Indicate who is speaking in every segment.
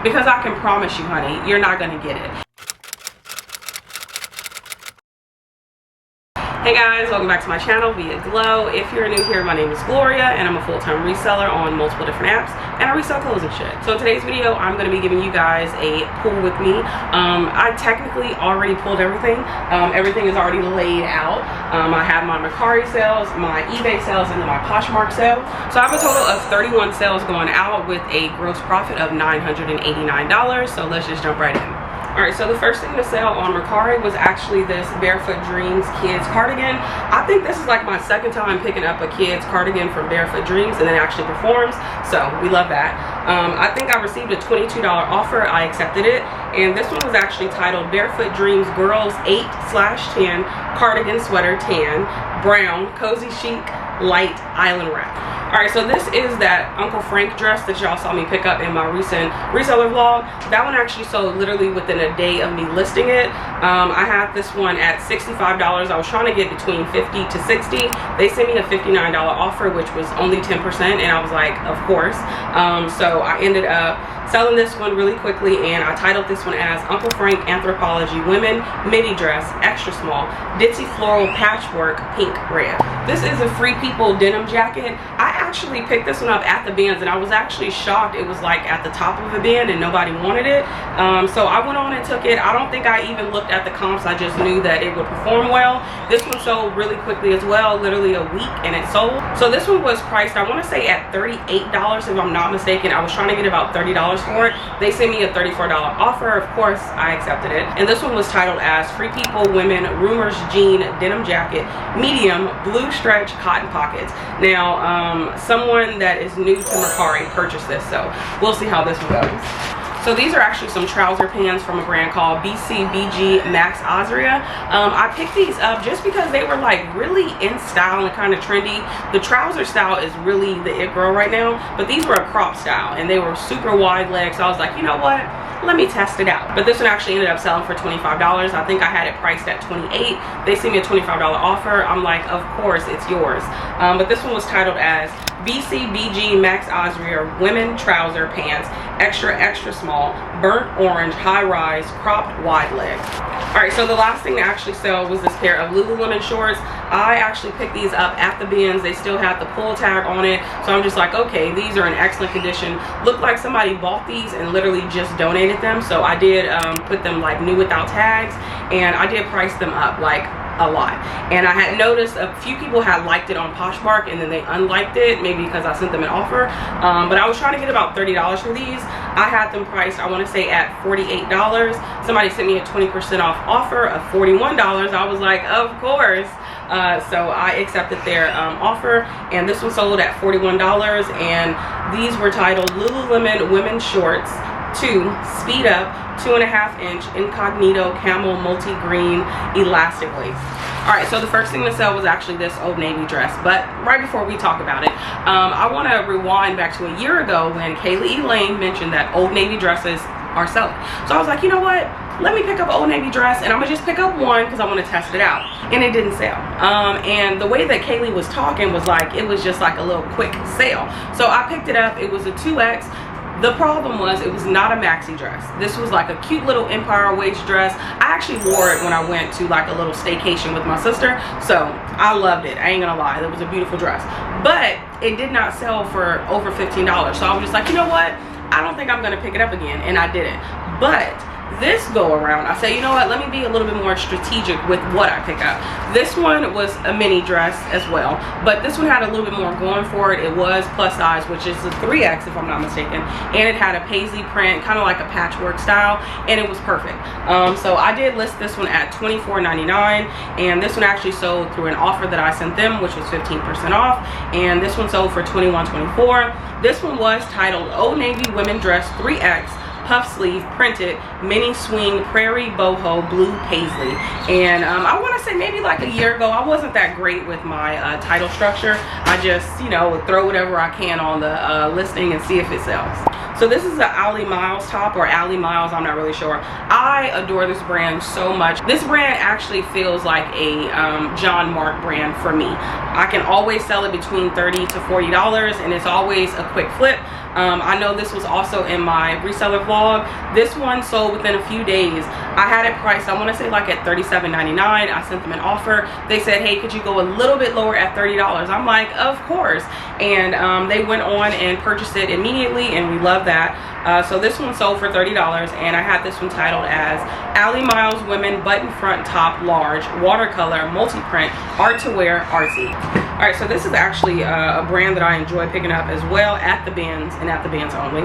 Speaker 1: because I can promise you, honey, you're not gonna get it. Hey guys, welcome back to my channel via Glow. If you're new here, my name is Gloria and I'm a full-time reseller on multiple different apps, and I resell clothes and shit. So in today's video, I'm going to be giving you guys a pull with me. I technically already pulled everything. Everything is already laid out. I have my Mercari sales, my eBay sales, and then my Poshmark sale. So I have a total of 31 sales going out with a gross profit of $989. So let's just jump right in. Alright, so the first thing to sell on Mercari was actually this Barefoot Dreams kids cardigan. I think this is like my second time picking up a kids cardigan from Barefoot Dreams, and it actually performs, so we love that. I think I received a $22 offer. I accepted it, and this one was actually titled Barefoot Dreams Girls 8/10 Cardigan Sweater Tan Brown Cozy Chic Light Island Wrap. Alright, so this is that Uncle Frank dress that y'all saw me pick up in my recent reseller vlog. That one actually sold literally within a day of me listing it. I had this one at $65. I was trying to get between $50 to $60. They sent me a $59 offer, which was only 10%, and I was like, of course. So I ended up selling this one really quickly, and I titled this one as Uncle Frank Anthropology Women Midi Dress Extra Small Ditzy Floral Patchwork Pink Red. This is a Free People denim jacket. I actually picked this one up at the bins, and I was actually shocked it was like at the top of the bin and nobody wanted it. So I went on and took it. I don't think I even looked at the comps. I just knew that it would perform well. This one sold really quickly as well, literally a week, and it sold. So this one was priced, I want to say, at $38 if I'm not mistaken. I was trying to get about $30 for it. They sent me a $34 offer. Of course, I accepted it. And this one was titled as Free People Women Rumors Jean Denim Jacket Medium Blue Stretch Cotton Pockets. Now, someone that is new to Mercari purchased this, so we'll see how this one goes. So these are actually some trouser pants from a brand called BCBG Max Azria. I picked these up just because they were like really in style and kind of trendy. The trouser style is really the it girl right now, but these were a crop style and they were super wide legs. So I was like, you know what? Let me test it out. But this one actually ended up selling for $25. I think I had it priced at $28. They sent me a $25 offer. I'm like, of course, it's yours. But this one was titled as BCBG Max Azria Women Trouser Pants Extra Small Burnt Orange High Rise Cropped Wide Leg. Alright, so the last thing to actually sell was this pair of 𝕊𝕊 shorts. I actually picked these up at the bins. They still have the pull tag on it, so I'm just like, okay, these are in excellent condition. Looked like somebody bought these and literally just donated them, so I did put them like new without tags, and I did price them up like a lot. And I had noticed a few people had liked it on Poshmark and then they unliked it, maybe because I sent them an offer. But I was trying to get about $30 for these. I had them priced, I want to say, at $48. Somebody sent me a 20% off offer of $41. I was like, of course. So I accepted their offer, and this one sold at $41, and these were titled 𝕊𝕊 Women's Shorts 2 Speed Up 2.5-inch Incognito Camel Multi-Green Elastic Lace. Alright, so the first thing to sell was actually this Old Navy dress, but right before we talk about it, I want to rewind back to a year ago when 𝕊𝕊 mentioned that Old Navy dresses are selling. So I was like, you know what? Let me pick up an Old Navy dress, and I'm gonna just pick up one because I want to test it out. And it didn't sell. And the way that Kaylee was talking was like it was just like a little quick sale. So I picked it up. It was a 2X. The problem was it was not a maxi dress. This was like a cute little empire waist dress. I actually wore it when I went to like a little staycation with my sister, so I loved it. I ain't gonna lie, it was a beautiful dress, but it did not sell for over $15. So I was just like, you know what, I don't think I'm gonna pick it up again, and I didn't. But this go around, I say, you know what, let me be a little bit more strategic with what I pick up. This one was a mini dress as well, but this one had a little bit more going for it. It was plus size, which is a 3X if I'm not mistaken, and it had a paisley print, kind of like a patchwork style, and it was perfect. So I did list this one at $24.99, and this one actually sold through an offer that I sent them, which was 15% off, and this one sold for $21.24. This one was titled Old Navy Women Dress 3X Puff Sleeve Printed Mini Swing Prairie Boho Blue Paisley. And I want to say maybe like a year ago, I wasn't that great with my title structure. I just, you know, would throw whatever I can on the listing and see if it sells. So this is the Ali Miles top, or Ali Miles, I'm not really sure. I adore this brand so much. This brand actually feels like a John Mark brand for me. I can always sell it between $30 to $40, and it's always a quick flip. I know this was also in my reseller vlog. This one sold within a few days. I had it priced, I want to say like at $37.99. I sent them an offer. They said, hey, could you go a little bit lower at $30? I'm like, of course. And they went on and purchased it immediately, and we love that. So this one sold for $30, and I had this one titled as Allie Miles Women Button Front Top Large Watercolor Multi-Print Art to Wear Artsy. All right, so this is actually a brand that I enjoy picking up as well at the bins and at the bins only.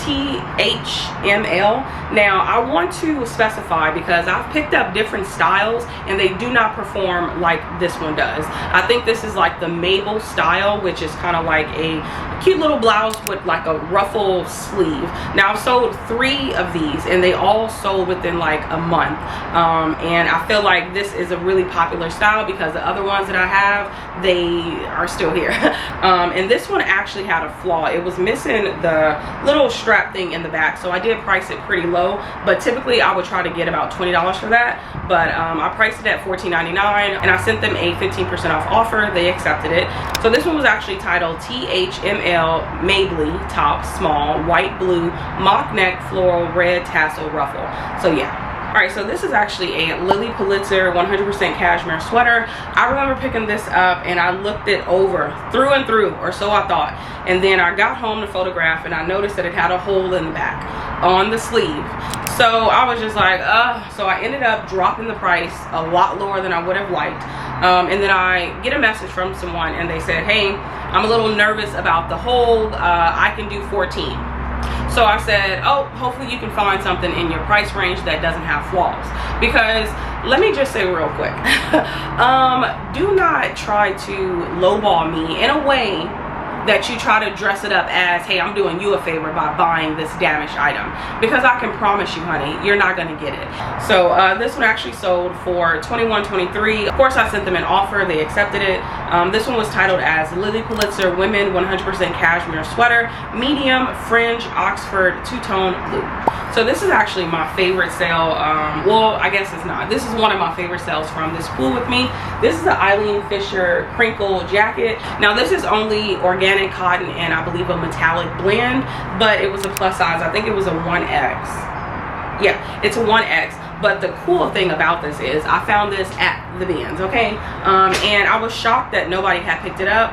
Speaker 1: 𝕃𝕊𝕊𝕄𝕄𝕊. Now, I want to specify because I've picked up different styles and they do not perform like this one does. I think this is like the Mabel style, which is kind of like a cute little blouse with like a ruffle sleeve. Now, I've sold 3 of these and they all sold within like a month. And I feel like this is a really popular style because the other ones that I have, they are still here. And this one actually had a flaw. It was missing the little strap thing in the back, so I did price it pretty low, but typically I would try to get about $20 for that. But I priced it at $14.99, and I sent them a 15% off offer. They accepted it. So this one was actually titled 𝕃𝕊𝕊𝕋𝔽𝕆Ⅎ Top Small White Blue Mock Neck Floral Red Tassel Ruffle. So yeah. Alright, so this is actually a 𝕃𝕊𝕊𝕋𝔸𝕋𝔽𝕆ℎ 100% cashmere sweater. I remember picking this up and I looked it over through and through, or so I thought. And then I got home to photograph and I noticed that it had a hole in the back on the sleeve. So I was just like, so I ended up dropping the price a lot lower than I would have liked. And then I get a message from someone and they said, hey, I'm a little nervous about the hole. I can do 14. So I said, oh, hopefully you can find something in your price range that doesn't have flaws. Because let me just say real quick, do not try to lowball me in a way that you try to dress it up as, hey, I'm doing you a favor by buying this damaged item, because I can promise you, honey, you're not gonna get it. So this one actually sold for $21.23. Of course, I sent them an offer. They accepted it. This one was titled as 𝕃𝕊𝕊𝕋𝔸𝕃 Women 100% Cashmere Sweater Medium Fringe Oxford Two-Tone Blue. So this is actually my favorite sale. Well, I guess it's not. This is one of my favorite sales from this pool with me. This is the Eileen Fisher crinkle jacket. Now this is only organic cotton and I believe a metallic blend, but it was a plus size. I think it was a 1X. Yeah, it's a 1X. But the cool thing about this is I found this at the bins, okay? And I was shocked that nobody had picked it up.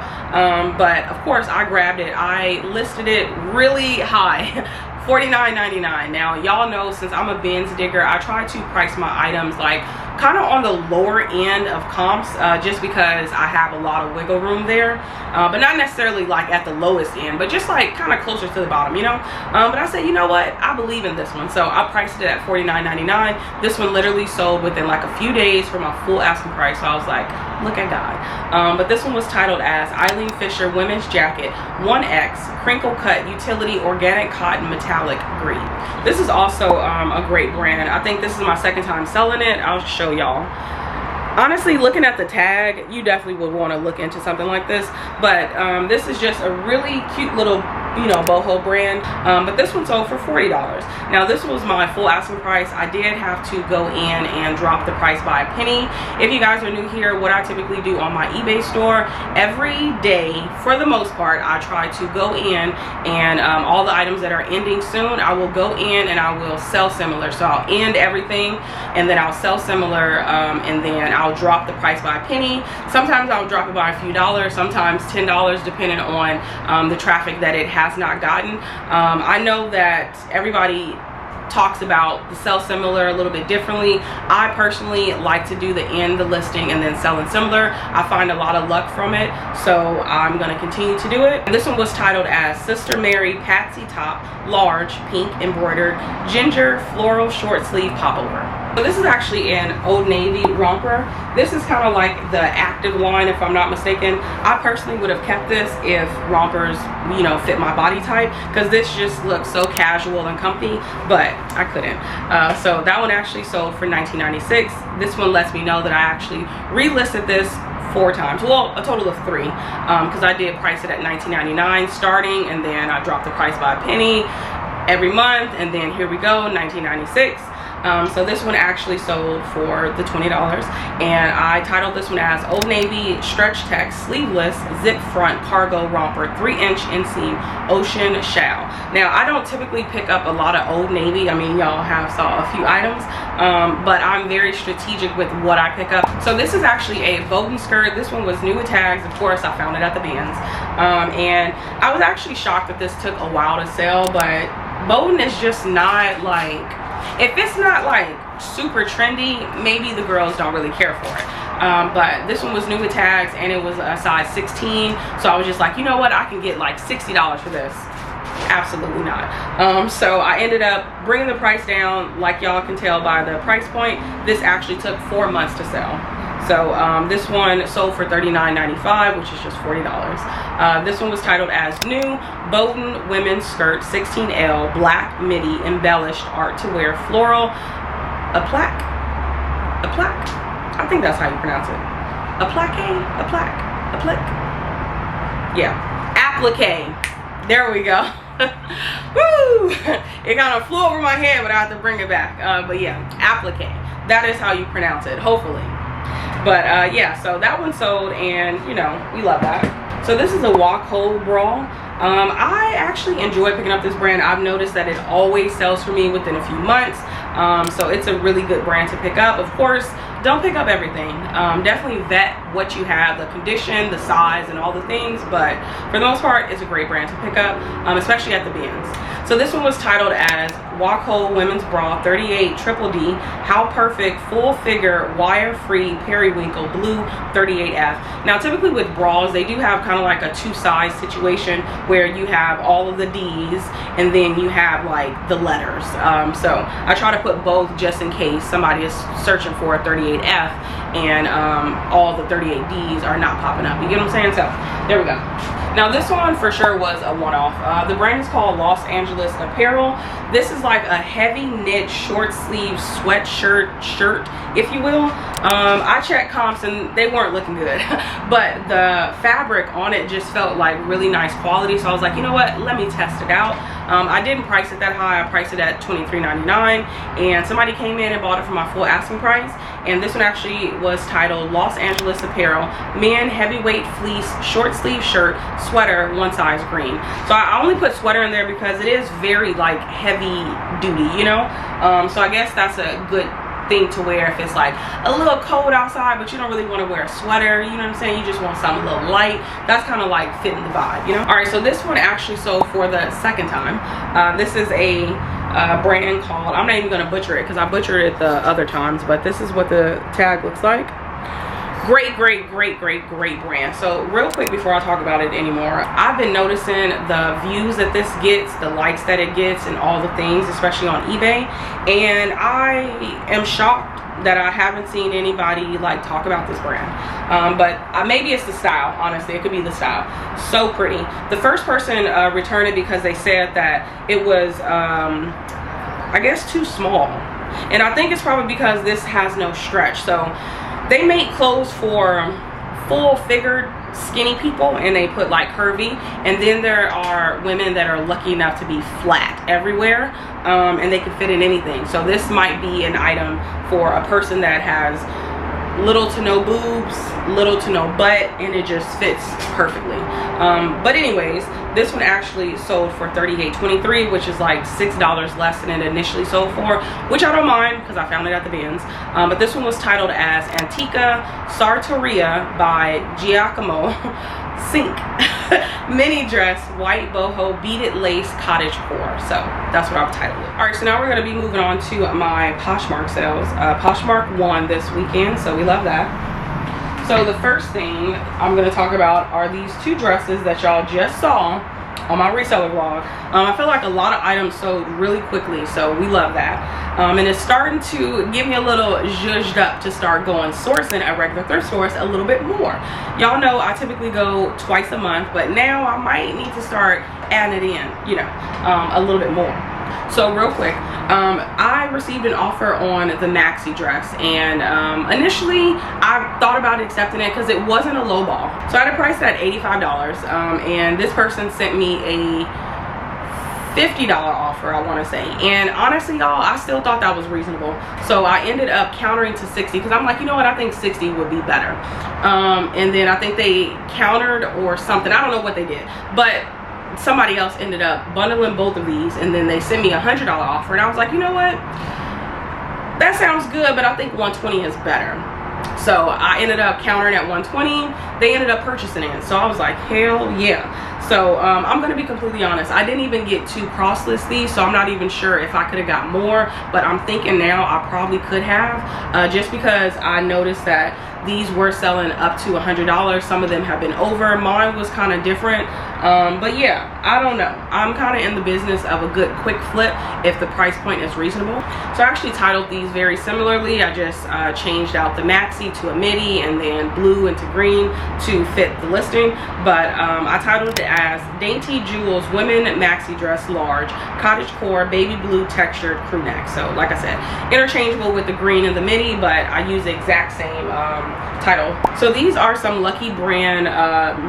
Speaker 1: But of course I grabbed it. I listed it really high. $49.99. Now y'all know, since I'm a bins digger, I try to price my items like kind of on the lower end of comps, just because I have a lot of wiggle room there, but not necessarily like at the lowest end, but just like kind of closer to the bottom, you know. But I said, you know what, I believe in this one, so I priced it at $49.99. This one literally sold within like a few days for my full asking price, so I was like, look at God. But this one was titled as Eileen Fisher Women's Jacket 1X Crinkle Cut Utility Organic Cotton Metallic Green. This is also a great brand. I think this is my second time selling it. I'll show y'all. Honestly, looking at the tag, you definitely would want to look into something like this, but this is just a really cute little, you know, boho brand. But this one sold for $40. Now this was my full asking price. I did have to go in and drop the price by a penny. If you guys are new here, what I typically do on my eBay store, every day for the most part, I try to go in and all the items that are ending soon, I will go in and I will sell similar. So I'll end everything and then I'll sell similar, and then I'll drop the price by a penny. Sometimes I'll drop it by a few dollars, sometimes $10, depending on the traffic that it has not gotten. I know that everybody talks about the sell similar a little bit differently. I personally like to do the end, the listing, and then selling similar. I find a lot of luck from it, so I'm going to continue to do it. And this one was titled as Sister Mary Patsy Top Large Pink Embroidered Ginger Floral Short Sleeve Popover. So this is actually an Old Navy romper. This is kind of like the active line, if I'm not mistaken. I personally would have kept this if rompers, you know, fit my body type, because this just looks so casual and comfy, but I couldn't. So that one actually sold for $19.96. This one lets me know that I actually relisted this 4 times, well, a total of 3, because I did price it at $19.99 starting, and then I dropped the price by a penny every month, and then here we go, $19.96. So this one actually sold for the $20, and I titled this one as Old Navy Stretch Tech Sleeveless Zip Front Cargo Romper 3-inch inseam Ocean Shell. Now, I don't typically pick up a lot of Old Navy. I mean, y'all have saw a few items, but I'm very strategic with what I pick up. So this is actually a Bowden skirt. This one was new with tags. Of course, I found it at the bins, and I was actually shocked that this took a while to sell, but Bowden is just not like, if it's not like super trendy, maybe the girls don't really care for it. But this one was new with tags, and it was a size 16, so I was just like, you know what, I can get like $60 for this. Absolutely not. So I ended up bringing the price down. Like y'all can tell by the price point, this actually took 4 months to sell. So this one sold for $39.95, which is just $40. This one was titled as New Bowden Women's Skirt 16L Black Midi Embellished Art to Wear Floral 𝕊𝕃. I think that's how you pronounce it. 𝕊𝕃. Yeah, applique. There we go. Woo! It kind of flew over my head, but I had to bring it back. But yeah, applique. That is how you pronounce it, hopefully. But yeah, so that one sold, and you know, we love that. So this is a 𝕃𝕃𝕇 bra. I actually enjoy picking up this brand. I've noticed that it always sells for me within a few months. So it's a really good brand to pick up. Of course, don't pick up everything. Definitely vet what you have, the condition, the size, and all the things, but for the most part, it's a great brand to pick up, especially at the bins. So this one was titled as 𝕃𝕃𝕇 Women's Bra 38 Triple D How Perfect Full Figure Wire Free Periwinkle Blue 38F. Now typically with bras, they do have kind of like a two-size situation where you have all of the D's and then you have like the letters. So I try to put both just in case somebody is searching for a 38F and all the 38Ds are not popping up. You get what I'm saying? So there we go. Now this one for sure was a one-off. The brand is called Los Angeles Apparel. This is like a heavy knit short sleeve sweatshirt shirt, if you will. I checked comps and they weren't looking good, but the fabric on it just felt like really nice quality. So I was like, you know what, let me test it out. I didn't price it that high. I priced it at $23.99, and somebody came in and bought it for my full asking price. And this one actually was titled Los Angeles Apparel Men Heavyweight Fleece Short Sleeve Shirt Sweater One Size Green. So I only put sweater in there because it is very like heavy duty, you know. So I guess that's a good thing to wear if it's like a little cold outside, but you don't really want to wear a sweater, you know what I'm saying? You just want something a little light. That's kind of like fitting the vibe, you know. All right, so this one actually sold for the second time. This is a brand called, I'm not even gonna butcher it because I butchered it the other times, but this is what the tag looks like. Great brand. So real quick before I talk about it anymore, I've been noticing the views that this gets, the likes that it gets, and all the things, especially on eBay, and I am shocked that I haven't seen anybody like talk about this brand. But maybe it's the style. Honestly, it could be the style. So pretty. The first person returned it because they said that it was I guess too small, and I think it's probably because this has no stretch. So they make clothes for full figured skinny people, and they put like curvy, and then there are women that are lucky enough to be flat everywhere, and they can fit in anything. So this might be an item for a person that has little to no boobs, little to no butt, and it just fits perfectly. But anyways, this one actually sold for $38.23, which is like $6 less than it initially sold for, which I don't mind because I found it at the bins. But this one was titled as Antica Sartoria by 𝕃𝕃𝕃 Mini Dress White Boho Beaded Lace Cottage Core. So that's what I've titled it. All right, so now we're going to be moving on to my Poshmark sales. Poshmark won this weekend, so we love that. So the first thing I'm going to talk about are these two dresses that y'all just saw on my reseller vlog. I feel like a lot of items sold really quickly, so we love that. And it's starting to give me a little zhuzhed up to start going sourcing at regular thrift stores a little bit more. Y'all know I typically go twice a month, but now I might need to start adding it in, you know, a little bit more. So real quick, I received an offer on the maxi dress, and initially I thought about accepting it because it wasn't a low ball. So I had it priced at $85, and this person sent me a $50 offer, I want to say. And honestly, y'all, I still thought that was reasonable. So I ended up countering to 60 because I'm like, you know what, I think 60 would be better. And then I think they countered or something. I don't know what they did, but somebody else ended up bundling both of these, and then they sent me a $100 offer, and I was like, you know what, that sounds good, but I think 120 is better. So I ended up countering at 120. They ended up purchasing it, so I was like, hell yeah. So I'm gonna be completely honest, I didn't even get to cross list these, so I'm not even sure if I could have got more, but I'm thinking now I probably could have, just because I noticed that these were selling up to $100. Some of them have been over. Mine was kind of different, but yeah, I don't know. I'm kind of in the business of a good quick flip if the price point is reasonable. So I actually titled these very similarly. I just changed out the maxi to a midi and then blue into green to fit the listing, but I titled it as Dainty Jewels Women Maxi Dress Large Cottage Core Baby Blue Textured Crew Neck. So like I said, interchangeable with the green and the midi, but I use the exact same title. So these are some Lucky Brand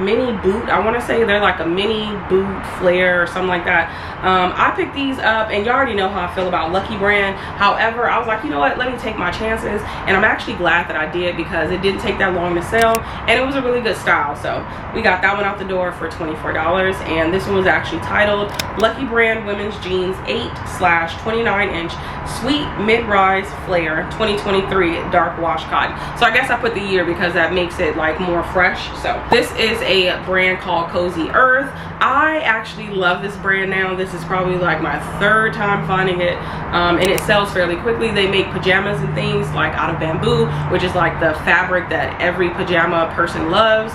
Speaker 1: mini boot. I want to say they're like a mini boot flare or something like that. I picked these up, and you already know how I feel about Lucky Brand. However, I was like, you know what, let me take my chances, and I'm actually glad that I did because it didn't take that long to sell, and it was a really good style. So we got that one out the door for $24, and this one was actually titled Lucky Brand Women's Jeans 8/29-inch Sweet Mid-Rise Flare 2023 Dark Wash Cotton. So I guess I put the year because that makes it like more fresh. So this is a brand called Cozy Earth. I actually love this brand now. This is probably like my third time finding it, and it sells fairly quickly. They make pajamas and things like out of bamboo, which is like the fabric that every pajama person loves.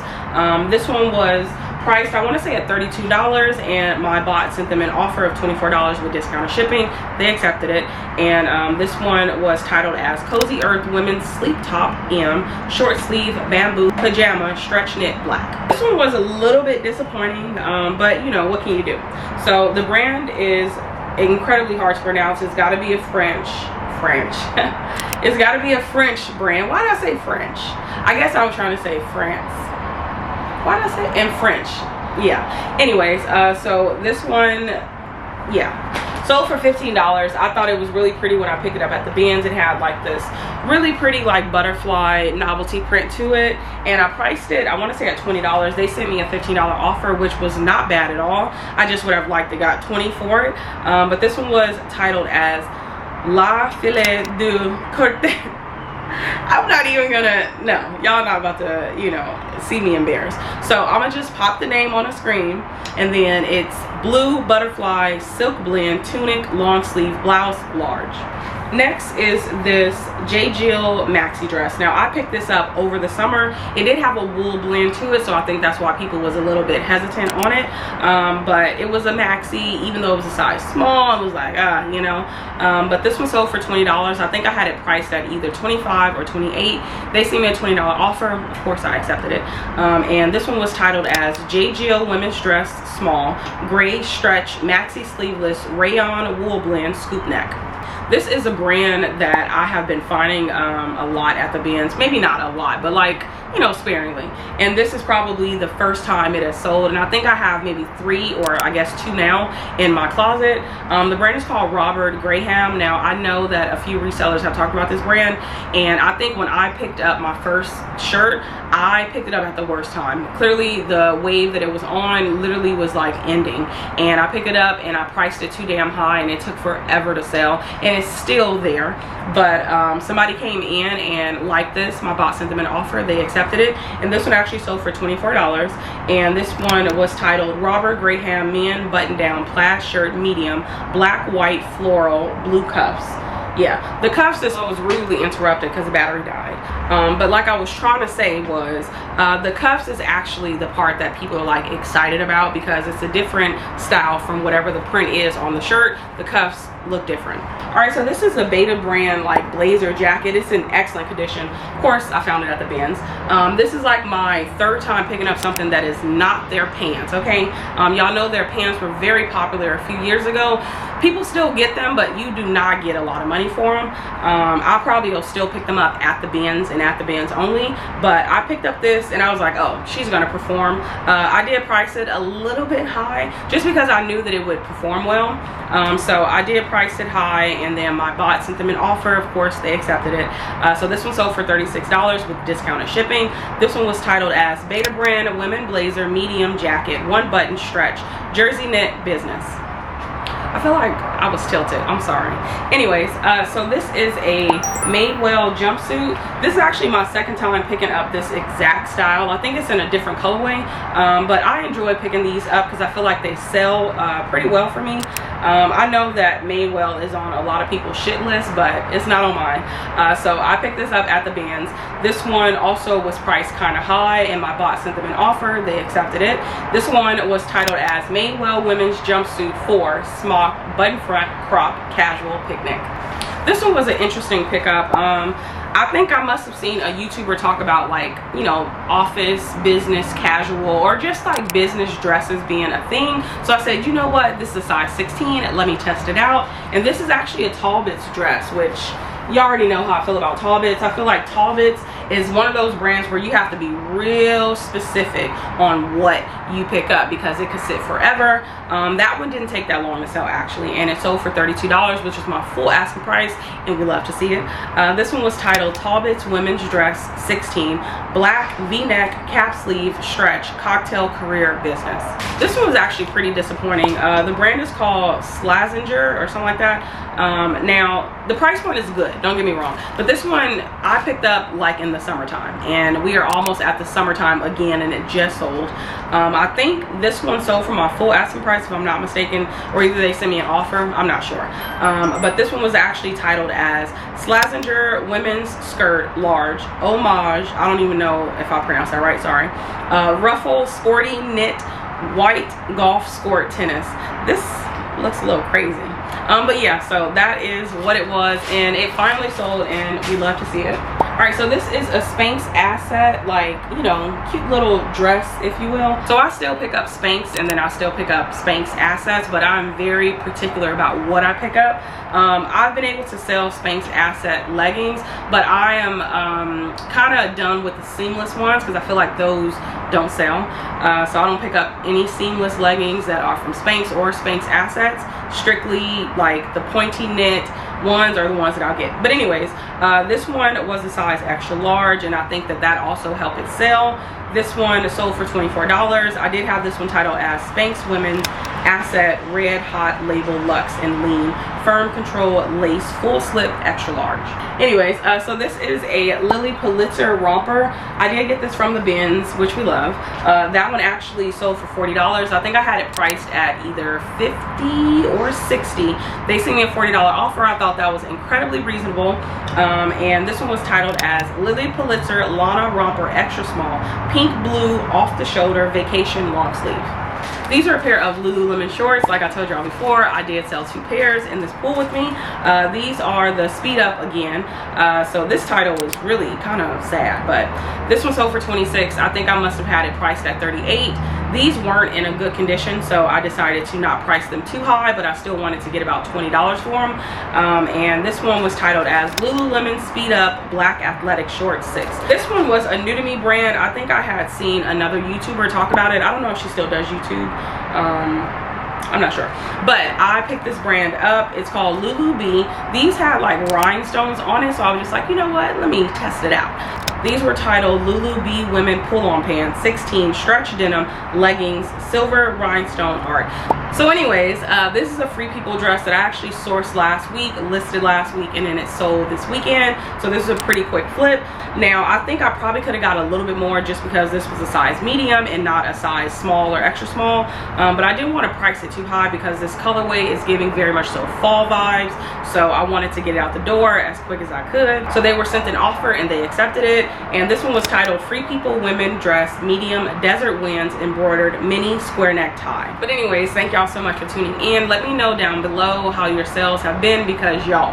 Speaker 1: This one was priced, I want to say, at $32, and my bot sent them an offer of $24 with discounted shipping. They accepted it, and this one was titled as Cozy Earth Women's Sleep Top M Short Sleeve Bamboo Pajama Stretch Knit Black. This one was a little bit disappointing, but you know, what can you do? So the brand is incredibly hard to pronounce. It's got to be a French it's got to be a French brand. Why did I say French? I guess I was trying to say France. Why did I say in French? Yeah, anyways, so this one, yeah, sold for $15. I thought it was really pretty when I picked it up at the bins. It had like this really pretty like butterfly novelty print to it, and I priced it, I want to say, at $20. They sent me a $15 offer, which was not bad at all. I just would have liked to got 20 for it, but this one was titled as La Filet du Corte. I'm not even gonna, no, y'all not about to, you know, see me embarrassed. So I'm gonna just pop the name on the screen, and then it's blue butterfly silk blend tunic long sleeve blouse large. Next is this J. Jill maxi dress. Now I picked this up over the summer. It did have a wool blend to it, so I think that's why people was a little bit hesitant on it, but it was a maxi. Even though it was a size small, I was like, you know, but this one sold for $20. I think I had it priced at either $25 or $28. They sent me a $20 offer. Of course I accepted it, and this one was titled as J. Jill Women's Dress Small Gray Stretch Maxi Sleeveless Rayon Wool Blend Scoop Neck. This is a brand that I have been finding a lot at the bins. Maybe not a lot, but like, you know, sparingly. And this is probably the first time it has sold, and I think I have maybe 3 or I guess 2 now in my closet. The brand is called Robert Graham. Now I know that a few resellers have talked about this brand, and I think when I picked up my first shirt, I picked it up at the worst time. Clearly the wave that it was on literally was like ending, and I picked it up and I priced it too damn high, and it took forever to sell, and it's still there. But somebody came in and liked this. My bot sent them an offer. They accepted it, and this one actually sold for $24, and this one was titled Robert Graham Men Button Down Plaid Shirt Medium Black White Floral Blue Cuffs. Yeah, the cuffs just was rudely interrupted because the battery died, but like I was trying to say was the cuffs is actually the part that people are like excited about, because it's a different style from whatever the print is on the shirt. The cuffs look different. All right, so this is a Beta brand like blazer jacket. It's in excellent condition. Of course I found it at the bins. This is like my 3rd time picking up something that is not their pants. Okay, y'all know their pants were very popular a few years ago. People still get them, but you do not get a lot of money for them. I probably will still pick them up at the bins and at the bins only, but I picked up this and I was like, oh, she's gonna perform. I did price it a little bit high just because I knew that it would perform well. So I did price it high, and then my bot sent them an offer. Of course, they accepted it. So this one sold for $36 with discounted shipping. This one was titled as Beta Brand Women Blazer Medium Jacket, 1 button stretch, jersey knit business. I feel like I was tilted, I'm sorry. Anyways, so this is a Madewell jumpsuit. This is actually my second time picking up this exact style. I think it's in a different colorway, but I enjoy picking these up because I feel like they sell pretty well for me. I know that Madewell is on a lot of people's shit list, but it's not on mine. So I picked this up at the bins. This one also was priced kind of high, and my bot sent them an offer. They accepted it. This one was titled as Madewell Women's Jumpsuit 4 Smock Button Front Crop Casual Picnic. This one was an interesting pickup. I think I must have seen a YouTuber talk about, like, you know, office, business, casual, or just like business dresses being a thing. So I said, you know what, this is a size 16, let me test it out. And this is actually a 𝕊𝕄𝕄𝕇 dress, which you already know how I feel about 𝕊𝕄𝕄𝕇. I feel like 𝕊𝕄𝕄𝕇 is one of those brands where you have to be real specific on what you pick up because it could sit forever. That one didn't take that long to sell actually, and it sold for $32, which is my full asking price, and we love to see it. This one was titled 𝕊𝕄𝕄𝕇 Women's Dress 16 Black V-neck cap sleeve stretch cocktail career business. This one was actually pretty disappointing. The brand is called 𝕊𝕍𝕇 or something like that. Now the price point is good, don't get me wrong, but this one I picked up like in the summertime, and we are almost at the summertime again, and it just sold. I think this one sold for my full asking price if I'm not mistaken, or either they sent me an offer, I'm not sure. But this one was actually titled as 𝕊𝕍𝕇 Women's Skirt Large Homage, I don't even know if I pronounced that right, sorry, ruffle sporty knit white golf skirt tennis. This looks a little crazy. But yeah, so that is what it was, and it finally sold, and we love to see it. All right, so this is a Spanx asset, like, you know, cute little dress, if you will. So I still pick up Spanx, and then I still pick up Spanx assets, but I'm very particular about what I pick up. I've been able to sell Spanx asset leggings, but I am kind of done with the seamless ones because I feel like those don't sell. So I don't pick up any seamless leggings that are from Spanx or Spanx assets. Strictly like the pointy knit ones are the ones that I'll get. But anyways, this one was a size extra large, and I think that that also helped it sell. This one sold for $24. I did have this one titled as Spanx Women's Asset Red Hot Label Luxe and Lean Firm Control Lace Full Slip Extra Large. Anyways, so this is a Lilly Pulitzer romper. I did get this from the bins, which we love. That one actually sold for $40. I think I had it priced at either $50 or $60. They sent me a $40 offer. I thought that was incredibly reasonable. And this one was titled as Lilly Pulitzer Lana Romper Extra Small Pink Blue Off the Shoulder Vacation Long Sleeve. These are a pair of 𝕊𝕝 shorts. Like I told y'all before, I did sell 2 pairs in this pool with me. These are the Speed Up Again. So this title was really kind of sad, but this one sold for $26. I think I must have had it priced at $38. These weren't in a good condition, so I decided to not price them too high, but I still wanted to get about $20 for them. And this one was titled as 𝕊𝕝 Speed Up Black Athletic Shorts 6. This one was a new to me brand. I think I had seen another YouTuber talk about it. I don't know if she still does YouTube. I'm not sure, but I picked this brand up. It's called 𝕊𝕝. These had like rhinestones on it, so I was just like, you know what, let me test it out. These were titled 𝕊𝕝 Women Pull-On Pants 16 Stretch Denim Leggings Silver Rhinestone Art. So anyways, this is a Free People dress that I actually sourced last week, listed last week, and then it sold this weekend. So this is a pretty quick flip. Now, I think I probably could have got a little bit more just because this was a size medium and not a size small or extra small. But I didn't want to price it too high because this colorway is giving very much so fall vibes. So I wanted to get it out the door as quick as I could. So they were sent an offer and they accepted it. And this one was titled Free People Women Dress Medium Desert Winds Embroidered Mini Square Neck Tie. But anyways, thank y'all so much for tuning in. Let me know down below how your sales have been, because y'all,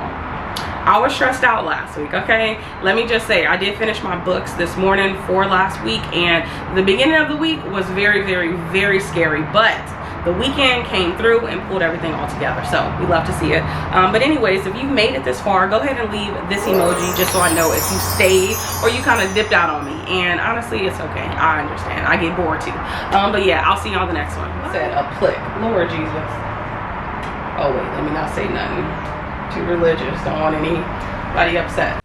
Speaker 1: I was stressed out last week, okay? Let me just say, I did finish my books this morning for last week, and the beginning of the week was very, very, very scary, but the weekend came through and pulled everything all together. So we love to see it. But anyways, if you've made it this far, go ahead and leave this emoji just so I know if you stayed or you kind of dipped out on me. And honestly, it's okay. I understand. I get bored too. But yeah, I'll see you on the next one. Said a plick. Lord Jesus. Oh wait, let me not say nothing too religious. Don't want anybody upset.